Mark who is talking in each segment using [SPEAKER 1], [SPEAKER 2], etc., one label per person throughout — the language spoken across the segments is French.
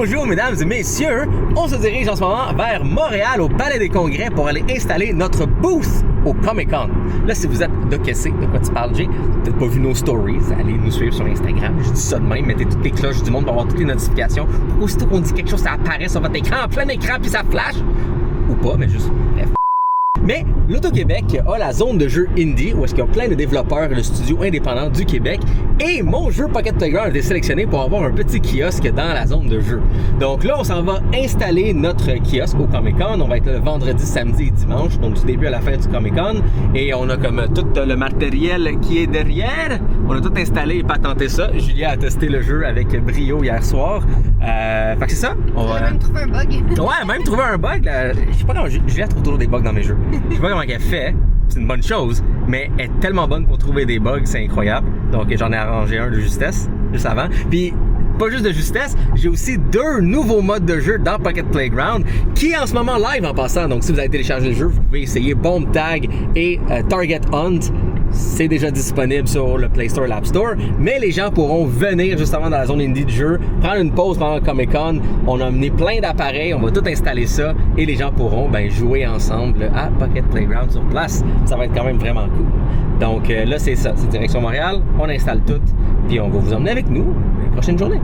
[SPEAKER 1] Bonjour mesdames et messieurs, on se dirige en ce moment vers Montréal au Palais des Congrès pour aller installer notre booth au Comic-Con. Là, si vous êtes de caissé, de quoi tu parles, Jay, peut-être pas vu nos stories, allez nous suivre sur Instagram, je dis ça de même, mettez toutes les cloches du monde pour avoir toutes les notifications. Aussitôt qu'on dit quelque chose, ça apparaît sur votre écran, en plein écran, puis ça flash. Ou pas, mais juste, bref. Mais l'Auto-Québec a la zone de jeux indie où est-ce qu'il y a plein de développeurs et de studios indépendants du Québec et mon jeu Pocket Playground a été sélectionné pour avoir un petit kiosque dans la zone de jeu. Donc là, on s'en va installer notre kiosque au Comic-Con. On va être le vendredi, samedi et dimanche, donc du début à la fin du Comic-Con. Et on a comme tout le matériel qui est derrière. On a tout installé et patenté ça. Julia a testé le jeu avec brio hier soir. Fait que c'est ça.
[SPEAKER 2] On a même trouvé un bug.
[SPEAKER 1] Ouais, même trouvé un bug. Là. Je sais pas comment Julia trouve toujours des bugs dans mes jeux. Je sais pas comment elle fait, c'est une bonne chose, mais elle est tellement bonne pour trouver des bugs, c'est incroyable. Donc j'en ai arrangé un de justesse, juste avant. Puis pas juste de justesse, j'ai aussi 2 nouveaux modes de jeu dans Pocket Playground qui est en ce moment live en passant. Donc si vous avez téléchargé le jeu, vous pouvez essayer Bomb Tag et Target Hunt. C'est déjà disponible sur le Play Store et l'App Store, mais les gens pourront venir justement dans la zone indie du jeu, prendre une pause pendant le Comic-Con. On a amené plein d'appareils, on va tout installer ça et les gens pourront jouer ensemble à Pocket Playground sur place. Ça va être quand même vraiment cool. Donc là, c'est ça, c'est direction Montréal, on installe tout, puis on va vous emmener avec nous les prochaines journées.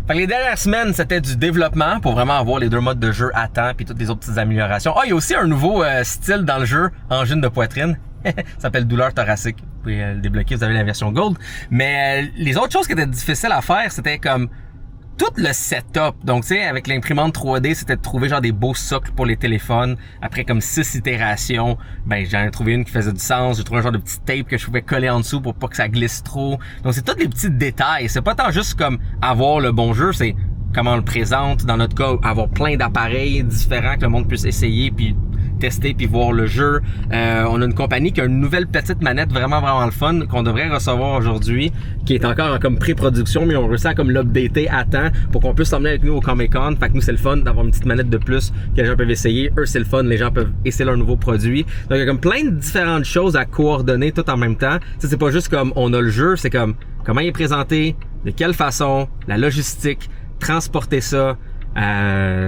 [SPEAKER 1] Fait que les dernières semaines, c'était du développement pour vraiment avoir les 2 modes de jeu à temps puis toutes les autres petites améliorations. Ah, il y a aussi un nouveau style dans le jeu, angine de poitrine. Ça s'appelle douleur thoracique. Vous pouvez le débloquer, vous avez la version Gold. Mais les autres choses qui étaient difficiles à faire, c'était comme tout le setup. Donc, tu sais, avec l'imprimante 3D, c'était de trouver genre des beaux socles pour les téléphones. Après comme 6 itérations, j'en ai trouvé une qui faisait du sens. J'ai trouvé un genre de petit tape que je pouvais coller en dessous pour pas que ça glisse trop. Donc, c'est tous les petits détails. C'est pas tant juste comme avoir le bon jeu, c'est comment on le présente. Dans notre cas, avoir plein d'appareils différents que le monde puisse essayer puis tester puis voir le jeu. On a une compagnie qui a une nouvelle petite manette vraiment le fun qu'on devrait recevoir aujourd'hui, qui est encore en comme pré-production, mais on réussit à comme l'updater à temps pour qu'on puisse l'emmener avec nous au Comic-Con. Fait que nous, c'est le fun d'avoir une petite manette de plus que les gens peuvent essayer. Eux, c'est le fun, les gens peuvent essayer leur nouveau produit. Donc, il y a comme plein de différentes choses à coordonner tout en même temps. Ça, c'est pas juste comme on a le jeu, c'est comme comment il est présenté, de quelle façon, la logistique, transporter ça.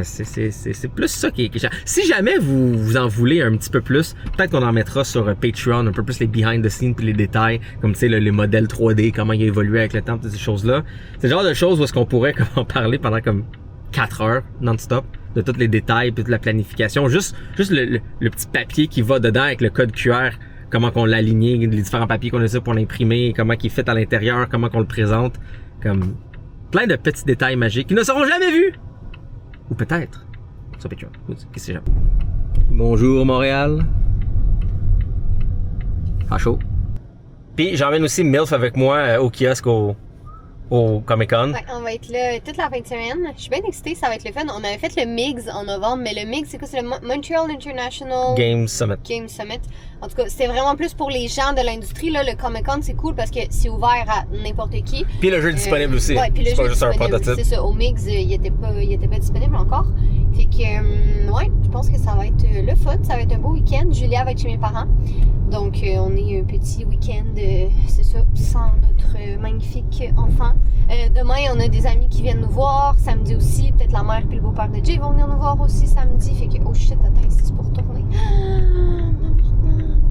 [SPEAKER 1] C'est plus ça qui est cher. Si jamais vous en voulez un petit peu plus, peut-être qu'on en mettra sur Patreon un peu plus les behind the scenes puis les détails, comme tu sais les modèles 3D, comment ils ont évolué avec le temps, toutes ces choses-là. C'est le genre de choses où est-ce qu'on pourrait en parler pendant comme 4 heures non-stop de tous les détails puis de la planification. Juste le petit papier qui va dedans avec le code QR, comment qu'on l'a aligné, les différents papiers qu'on a pour l'imprimer, comment il est fait à l'intérieur, comment qu'on le présente, comme plein de petits détails magiques qui ne seront jamais vus. Ou peut-être sur Patreon. Qu'est-ce que c'est? Bonjour Montréal. Ah chaud. Puis j'emmène aussi Milf avec moi au kiosque au Comic-Con.
[SPEAKER 2] Ouais, on va être là toute la fin de semaine. Je suis bien excitée, ça va être le fun. On avait fait le MIGS en novembre, mais le MIGS, c'est quoi? C'est le Montreal International
[SPEAKER 1] Game Summit.
[SPEAKER 2] En tout cas, c'était vraiment plus pour les gens de l'industrie. Là. Le Comic-Con, c'est cool parce que c'est ouvert à n'importe qui.
[SPEAKER 1] Puis le jeu est disponible aussi.
[SPEAKER 2] Ouais, puis le
[SPEAKER 1] c'est
[SPEAKER 2] jeu
[SPEAKER 1] pas juste un prototype.
[SPEAKER 2] C'est ça, au MIGS, il était pas disponible encore. Fait que, ouais, je pense que ça va être le fun. Ça va être un beau week-end. Julia va être chez mes parents. Donc, on est un petit week-end, c'est ça, sans notre magnifique enfant. Demain, on a des amis qui viennent nous voir. Samedi aussi, peut-être la mère et le beau-père de Jay vont venir nous voir aussi samedi. Fait que, oh shit, attends, c'est pour retourner.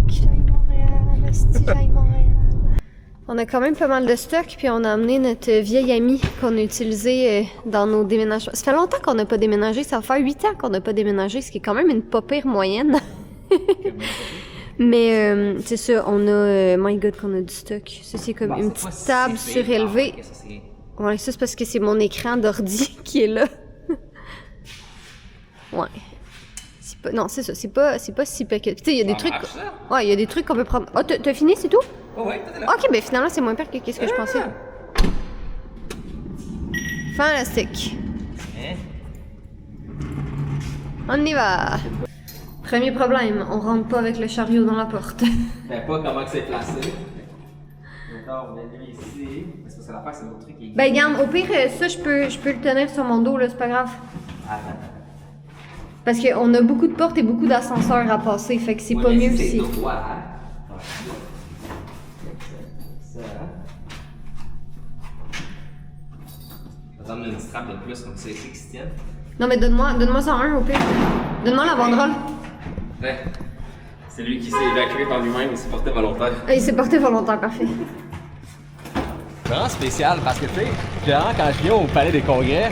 [SPEAKER 2] J'aille Montréal. On a quand même pas mal de stock, puis on a amené notre vieille amie qu'on a utilisée dans nos déménagements. Ça fait longtemps qu'on n'a pas déménagé. Ça va faire 8 ans qu'on n'a pas déménagé, ce qui est quand même une pas pire moyenne. Mais c'est ça, on a... my God, qu'on a du stock. Ça, c'est comme une petite table surélevée. Ouais, ça, c'est parce que c'est mon écran d'ordi qui est là. Ouais. Non, c'est ça, c'est pas si pire que... Tu sais, il y a des trucs... Ouais, il y a des trucs qu'on peut prendre... Ah, t'as fini, c'est tout?
[SPEAKER 1] Oh, ouais, t'as là.
[SPEAKER 2] Ok, ben finalement, c'est moins pire que qu'est-ce que je pensais. Fantastique. On y va. Premier problème, on rentre pas avec le chariot dans la porte.
[SPEAKER 1] Ben, pas comment c'est placé. D'accord, on est venu ici. Parce que c'est l'affaire, c'est l'autre truc qui est...
[SPEAKER 2] Ben, regarde, au pire, ça, je peux le tenir sur mon dos, là, c'est pas grave. Parce qu'on a beaucoup de portes et beaucoup d'ascenseurs à passer, fait que c'est pas mieux si...
[SPEAKER 1] droit, hein? Ça. te donne une strap de plus comme ça, c'est qui se tienne.
[SPEAKER 2] Non, mais donne-moi ça un au pire. Donne-moi la banderole.
[SPEAKER 1] Ouais. C'est lui qui s'est évacué par lui-même, il s'est porté volontaire.
[SPEAKER 2] Et il s'est porté volontaire, parfait.
[SPEAKER 1] C'est vraiment spécial parce que, tu sais, généralement, quand je viens au Palais des Congrès,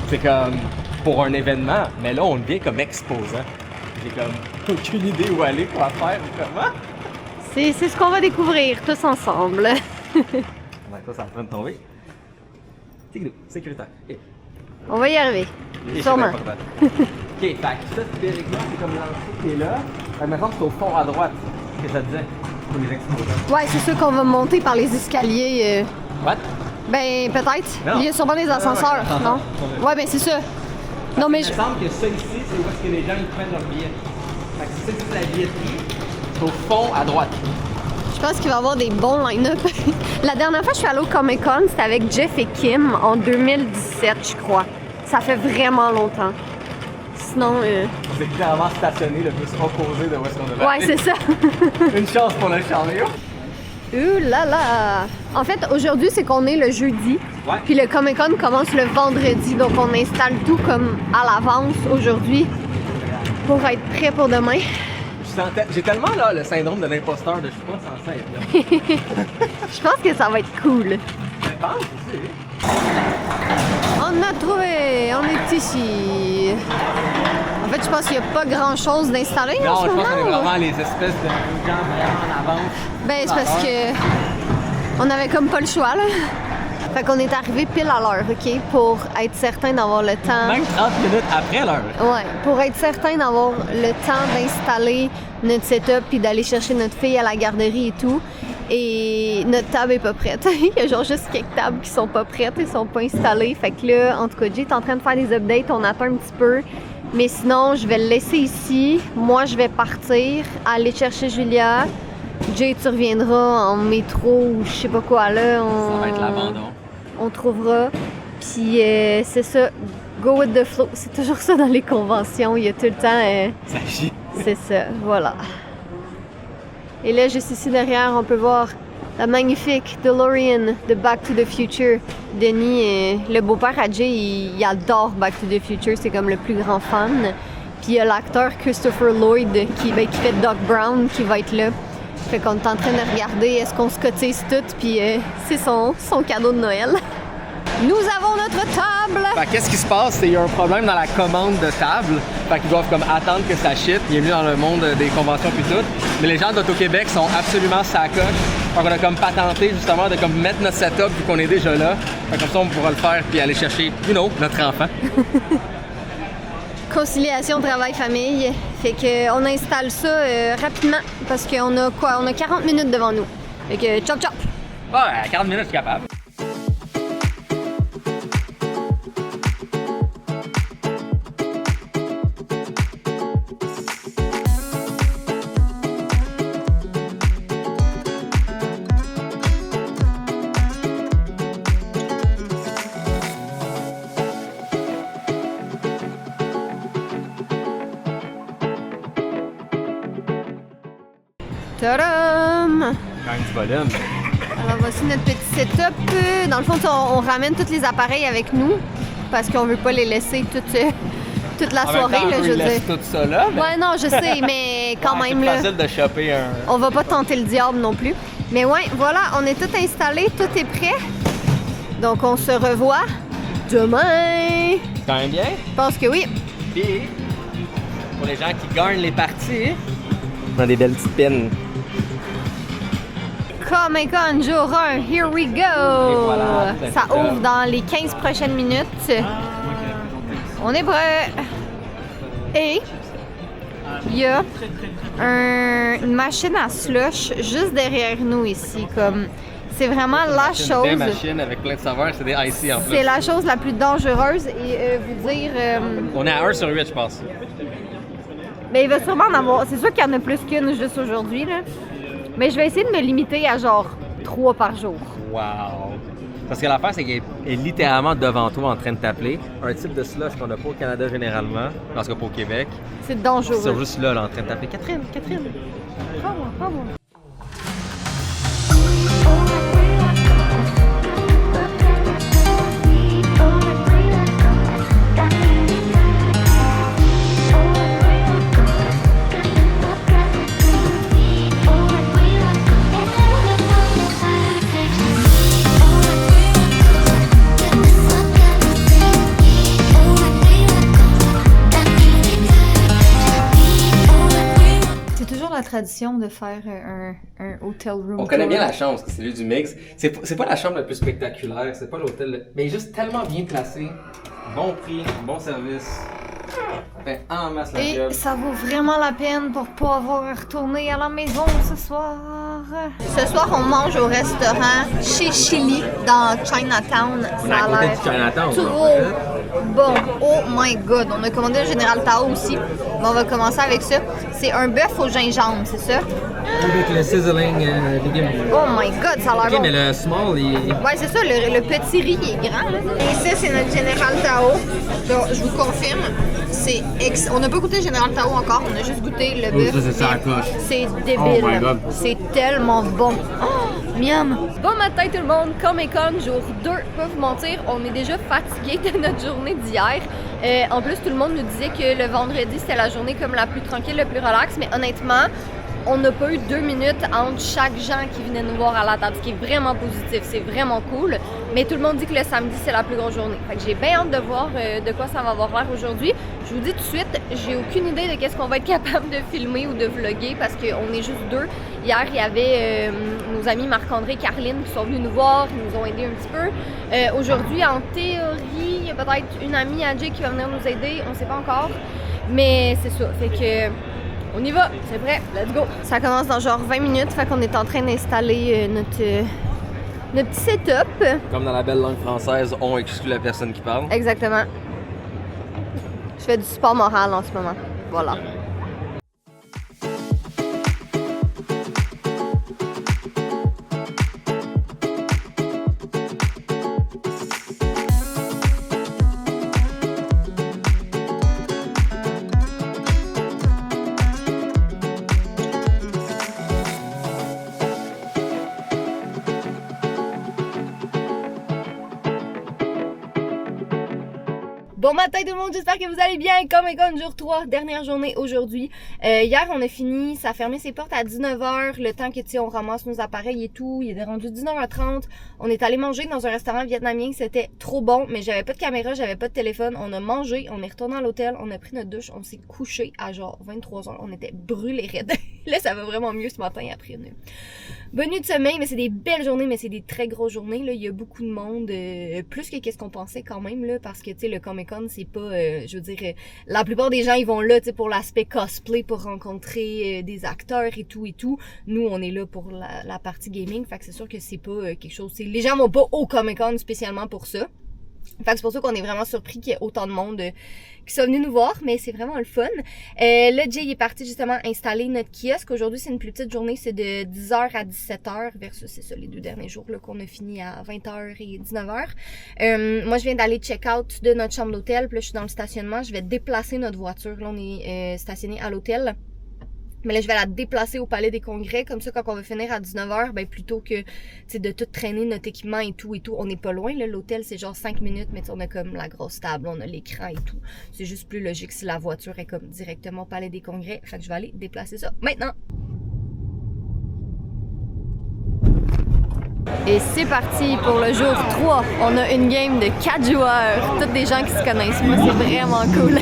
[SPEAKER 1] c'est comme pour un événement, mais là, on vient comme exposant. J'ai comme aucune idée où aller, quoi faire, comment.
[SPEAKER 2] C'est ce qu'on va découvrir tous ensemble.
[SPEAKER 1] Ouais, ça, ça en train de tomber. Sécuritaire. Okay.
[SPEAKER 2] On va y arriver.
[SPEAKER 1] Et
[SPEAKER 2] Sûrement.
[SPEAKER 1] Ok, fait que ça, théoriquement, c'est comme l'entrée qui est là. Maintenant, c'est au fond à droite, ce que ça disait, pour les exposants.
[SPEAKER 2] Ouais, c'est sûr qu'on va monter par les escaliers.
[SPEAKER 1] What?
[SPEAKER 2] Ben, peut-être.
[SPEAKER 1] Non.
[SPEAKER 2] Il y a sûrement des ascenseurs, non? Ouais, ben c'est ça. Non, mais
[SPEAKER 1] Il me semble que ça ici, c'est où est-ce que les gens ils prennent leur billet. Fait que ça, c'est la billetterie. C'est au fond à droite.
[SPEAKER 2] je pense qu'il va y avoir des bons line-up. La dernière fois que je suis allée au Comic-Con, c'était avec Jeff et Kim en 2017, je crois. Ça fait vraiment longtemps. Sinon,
[SPEAKER 1] On s'est clairement stationné le plus opposé de où est-ce qu'on devait
[SPEAKER 2] ouais,
[SPEAKER 1] aller.
[SPEAKER 2] c'est ça.
[SPEAKER 1] Une chance pour le chariot.
[SPEAKER 2] Ouh là là! En fait, aujourd'hui, c'est qu'on est le jeudi.
[SPEAKER 1] Ouais.
[SPEAKER 2] Puis le Comic-Con commence le vendredi. Donc, on installe tout comme à l'avance aujourd'hui pour être prêt pour demain.
[SPEAKER 1] J'ai tellement là le syndrome de l'imposteur de je suis pas censé être là.
[SPEAKER 2] Je pense que ça va être cool.
[SPEAKER 1] Je pense aussi.
[SPEAKER 2] On a trouvé! On est ici. En fait, je pense qu'il n'y a pas grand-chose d'installé en
[SPEAKER 1] Non,
[SPEAKER 2] ce
[SPEAKER 1] je
[SPEAKER 2] moment.
[SPEAKER 1] pense qu'on est vraiment les espèces de gens vraiment en avance.
[SPEAKER 2] Ben, c'est parce que on avait comme pas le choix, là. Fait qu'on est arrivé pile à l'heure, OK? Pour être certain d'avoir le temps...
[SPEAKER 1] Même 30 minutes après l'heure.
[SPEAKER 2] Ouais, pour être certain d'avoir le temps d'installer notre setup puis d'aller chercher notre fille à la garderie et tout. Et notre table est pas prête. Il y a genre juste quelques tables qui sont pas prêtes et sont pas installées. Fait que là, en tout cas, Jay est en train de faire des updates, on attend un petit peu. Mais sinon, je vais le laisser ici. Moi, je vais partir, aller chercher Julia. Jay, tu reviendras en métro ou je sais pas quoi là.
[SPEAKER 1] Ça va être l'abandon.
[SPEAKER 2] On trouvera. Puis c'est ça, go with the flow. C'est toujours ça dans les conventions. Il y a tout le temps.
[SPEAKER 1] Ça chie.
[SPEAKER 2] C'est ça, voilà. Et là, juste ici derrière, on peut voir la magnifique DeLorean de Back to the Future. Denis, le beau-père à Jay, il adore Back to the Future. C'est comme le plus grand fan. Puis il y a l'acteur Christopher Lloyd qui fait Doc Brown qui va être là. Fait qu'on est en train de regarder est-ce qu'on se cotise toutes, puis c'est son cadeau de Noël. Nous avons notre table!
[SPEAKER 1] Fait qu'est-ce qui se passe? C'est qu'il y a un problème dans la commande de table. Fait qu'ils doivent comme attendre que ça ship. Bienvenue dans le monde des conventions puis tout. Mais les gens d'Auto-Québec sont absolument sacoches. Fait qu'on a comme patenté justement de comme mettre notre setup vu qu'on est déjà là. Fait comme ça on pourra le faire puis aller chercher, notre enfant.
[SPEAKER 2] Conciliation travail-famille. Fait qu'on installe ça rapidement parce qu'on a quoi? On a 40 minutes devant nous. Fait que chop chop!
[SPEAKER 1] Ouais, à 40 minutes je suis capable.
[SPEAKER 2] Tadam!
[SPEAKER 1] Quand même du volume.
[SPEAKER 2] Alors voici notre petit setup. Dans le fond, on ramène tous les appareils avec nous parce qu'on veut pas les laisser toute la soirée, là, je veux dire.
[SPEAKER 1] tout ça là. Mais...
[SPEAKER 2] Ouais, non, je sais, mais quand même,
[SPEAKER 1] c'est
[SPEAKER 2] là,
[SPEAKER 1] facile de choper un...
[SPEAKER 2] on va pas tenter le diable non plus. Mais ouais, voilà, on est tout installé, tout est prêt. Donc, on se revoit demain.
[SPEAKER 1] Quand même bien.
[SPEAKER 2] Je pense que oui.
[SPEAKER 1] Puis, pour les gens qui gagnent les parties, on a des belles petites pins.
[SPEAKER 2] Comic-Con jour 1, here we go!
[SPEAKER 1] voilà,
[SPEAKER 2] Ça ouvre dans les 15 prochaines minutes. On est prêt! Et il y a une machine à slush juste derrière nous ici. Comme c'est vraiment la chose.
[SPEAKER 1] Des machines avec plein de saveurs, c'est des icy en plus.
[SPEAKER 2] C'est la chose la plus dangereuse et vous dire.
[SPEAKER 1] On est à 1 sur 8, je pense.
[SPEAKER 2] Mais il va sûrement en avoir. C'est sûr qu'il y en a plus qu'une juste aujourd'hui, là. Mais je vais essayer de me limiter à genre 3 par jour.
[SPEAKER 1] Wow! Parce que l'affaire, c'est qu'elle est littéralement devant toi en train de t'appeler. Un type de slush qu'on n'a pas au Canada généralement, parce que pas au Québec.
[SPEAKER 2] C'est dangereux.
[SPEAKER 1] C'est juste là, en train de t'appeler. Catherine!
[SPEAKER 2] Prends-moi, prends-moi.
[SPEAKER 3] Oh,
[SPEAKER 2] tradition de faire un hotel room
[SPEAKER 1] On connaît
[SPEAKER 2] tour.
[SPEAKER 1] bien la chambre, parce que c'est lui du mix. C'est pas la chambre la plus spectaculaire, c'est pas l'hôtel, mais juste tellement bien placé. Bon prix, bon service. Fait en masse la
[SPEAKER 2] Et
[SPEAKER 1] job.
[SPEAKER 2] ça vaut vraiment la peine pour pas avoir à retourner à la maison ce soir. Ce soir, on mange au restaurant chez Chili dans Chinatown.
[SPEAKER 1] On est
[SPEAKER 2] Ça
[SPEAKER 1] à
[SPEAKER 2] a
[SPEAKER 1] côté
[SPEAKER 2] l'air
[SPEAKER 1] du Chinatown.
[SPEAKER 2] trop bon. Oh my god. On a commandé un Général Tao aussi. Mais on va commencer avec ça. C'est un bœuf au gingembre, c'est ça?
[SPEAKER 1] Avec le sizzling légumes.
[SPEAKER 2] Oh my god, ça a l'air
[SPEAKER 1] Ok,
[SPEAKER 2] bon.
[SPEAKER 1] mais le small, il...
[SPEAKER 2] Ouais, c'est ça, le petit riz il est grand. Là. Et ça, c'est notre Général Tao. Donc, je vous confirme, on n'a pas goûté le Général Tao encore, on a juste goûté le bœuf.
[SPEAKER 1] ça, c'est ça, la coche.
[SPEAKER 2] C'est débile.
[SPEAKER 1] Oh my God.
[SPEAKER 2] C'est tellement bon. Oh, miam. Bon matin tout le monde, Comic-Con jour 2. Pas vous mentir, on est déjà fatigué de notre journée d'hier. En plus, tout le monde nous disait que le vendredi, c'était la journée comme la plus tranquille, le plus relax. Mais honnêtement, on n'a pas eu 2 minutes entre chaque gens qui venait nous voir à la table, ce qui est vraiment positif, c'est vraiment cool. Mais tout le monde dit que le samedi, c'est la plus grosse journée. Fait que j'ai bien hâte de voir de quoi ça va avoir l'air aujourd'hui. Je vous dis tout de suite, j'ai aucune idée de qu'est-ce qu'on va être capable de filmer ou de vlogger parce qu'on est juste deux. Hier, il y avait nos amis Marc-André et Caroline qui sont venus nous voir, qui nous ont aidés un petit peu. Aujourd'hui, en théorie, il y a peut-être une amie, Adjay, qui va venir nous aider, on ne sait pas encore. Mais c'est ça, fait que... On y va, c'est prêt, let's go! Ça commence dans genre 20 minutes, fait qu'on est en train d'installer notre petit setup.
[SPEAKER 1] Comme dans la belle langue française, on exclut la personne qui parle.
[SPEAKER 2] Exactement. Je fais du sport moral en ce moment. Voilà. Bon matin tout le monde, j'espère que vous allez bien. Comic-Con jour 3, dernière journée aujourd'hui. Hier on a fini, ça a fermé ses portes à 19h, le temps que tu sais on ramasse nos appareils et tout, il est rendu 19h30. On est allé manger dans un restaurant vietnamien, c'était trop bon, mais j'avais pas de caméra, j'avais pas de téléphone. On a mangé, on est retourné à l'hôtel, on a pris notre douche, on s'est couché à genre 23h, on était brûlés raides. Là ça va vraiment mieux ce matin après une bonne nuit de sommeil, mais c'est des belles journées, mais c'est des très grosses journées. Là, il y a beaucoup de monde, plus que qu'est-ce qu'on pensait quand même, là, parce que tu sais, le Comic-Con, c'est pas, je veux dire, la plupart des gens, ils vont là, tu sais, pour l'aspect cosplay, pour rencontrer des acteurs et tout et tout. Nous, on est là pour la partie gaming, fait que c'est sûr que c'est pas quelque chose, les gens vont pas au Comic-Con spécialement pour ça. Fait que c'est pour ça qu'on est vraiment surpris qu'il y ait autant de monde qui sont venus nous voir, mais c'est vraiment le fun. Là, Jay est parti justement installer notre kiosque. Aujourd'hui, c'est une plus petite journée, c'est de 10h à 17h versus, c'est ça, les 2 derniers jours là qu'on a fini à 20h et 19h. Moi, je viens d'aller check-out de notre chambre d'hôtel, puis là, je suis dans le stationnement. Je vais déplacer notre voiture. Là, on est stationné à l'hôtel. Mais là, je vais la déplacer au Palais des Congrès. Comme ça, quand on va finir à 19h, ben plutôt que de tout traîner notre équipement et tout, on n'est pas loin. L'hôtel, c'est genre 5 minutes, mais on a comme la grosse table, on a l'écran et tout. C'est juste plus logique si la voiture est comme directement au Palais des Congrès. Fait que je vais aller déplacer ça maintenant. Et c'est parti pour le jour 3. On a une game de 4 joueurs. Toutes des gens qui se connaissent. Moi, c'est vraiment cool.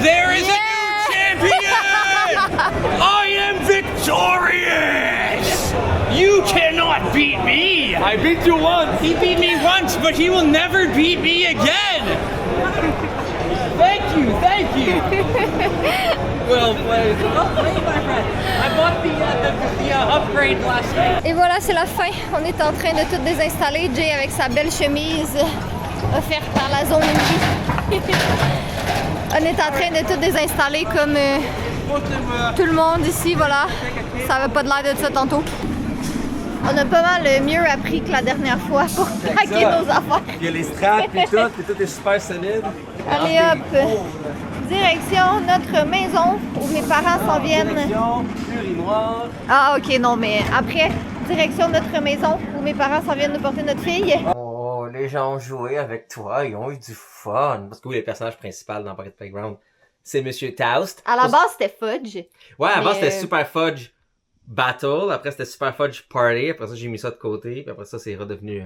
[SPEAKER 3] There is a new champion! I am victorious! You cannot beat me! I beat you once! He beat me once, but he will never beat me again! Thank you, thank you! Well played. Well played, my friend. I bought the upgrade last night.
[SPEAKER 2] Et voilà, c'est la fin. On est en train de tout désinstaller. Jay avec sa belle chemise offerte par la zone Envie. On est en train de tout désinstaller comme tout le monde ici, voilà. Ça avait pas de l'air de ça tantôt. On a pas mal mieux appris que la dernière fois pour packer nos affaires.
[SPEAKER 1] Il y a les straps et tout est super solide.
[SPEAKER 2] Allez hop! Direction notre maison où mes parents s'en viennent.
[SPEAKER 1] Urinoir.
[SPEAKER 2] Ah ok, non, mais après, direction notre maison où mes parents s'en viennent nous porter notre fille.
[SPEAKER 1] Oh, les gens ont joué avec toi, ils ont eu du fun. Parce que oui, le personnage principal dans Pocket Playground, c'est Monsieur Toast.
[SPEAKER 2] À la base, c'était Fudge.
[SPEAKER 1] Ouais, avant
[SPEAKER 2] mais,
[SPEAKER 1] c'était Super Fudge Battle, après c'était Super Fudge Party, après ça j'ai mis ça de côté, puis après ça c'est redevenu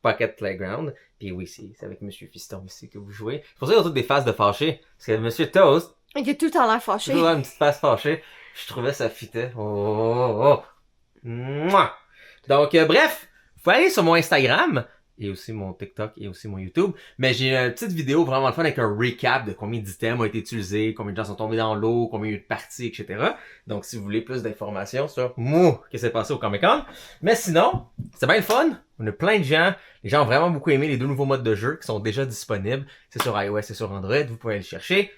[SPEAKER 1] Pocket Playground. Puis oui, c'est avec Monsieur Fiston ici que vous jouez. C'est pour ça qu'il y a toutes des faces de fâché. Parce que Monsieur Toast,
[SPEAKER 2] Il a tout le temps l'air fâché.
[SPEAKER 1] toujours une petite face fâchée. Je trouvais ça fitait. Oh. Mouah. Donc, bref, vous pouvez aller sur mon Instagram, et aussi mon TikTok, et aussi mon YouTube. Mais j'ai une petite vidéo vraiment le fun avec un recap de combien d'items ont été utilisés, combien de gens sont tombés dans l'eau, combien il y a eu de parties, etc. Donc, si vous voulez plus d'informations sur qu'est-ce qui s'est passé au Comic-Con. Mais sinon, c'est bien le fun. On a plein de gens. Les gens ont vraiment beaucoup aimé les 2 nouveaux modes de jeu qui sont déjà disponibles. C'est sur iOS et sur Android. Vous pouvez aller le chercher.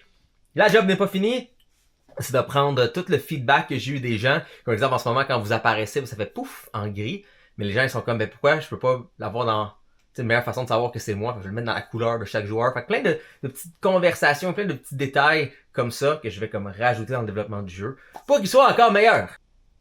[SPEAKER 1] La job n'est pas finie. C'est de prendre tout le feedback que j'ai eu des gens. Comme exemple, en ce moment, quand vous apparaissez, ça fait pouf en gris. Mais les gens, ils sont comme, pourquoi je peux pas l'avoir dans... C'est une meilleure façon de savoir que c'est moi. Je vais le mettre dans la couleur de chaque joueur. Fait que plein de petites conversations, plein de petits détails comme ça que je vais comme rajouter dans le développement du jeu pour qu'il soit encore meilleur.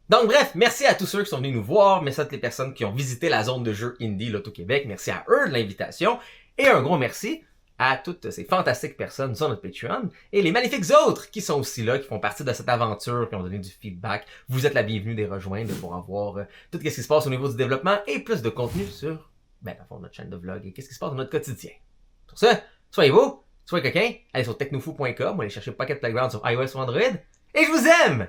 [SPEAKER 1] Donc bref, merci à tous ceux qui sont venus nous voir. Merci à toutes les personnes qui ont visité la zone de jeu Indie Loto-Québec. Merci à eux de l'invitation. Et un gros merci à toutes ces fantastiques personnes sur notre Patreon et les magnifiques autres qui sont aussi là, qui font partie de cette aventure, qui ont donné du feedback. Vous êtes la bienvenue des rejoindre pour avoir tout ce qui se passe au niveau du développement et plus de contenu sur à fond, notre chaîne de vlog et qu'est-ce qui se passe dans notre quotidien. Sur ce, soyez beaux, soyez coquins, allez sur technofou.com ou allez chercher Pocket Playground sur iOS ou Android et je vous aime!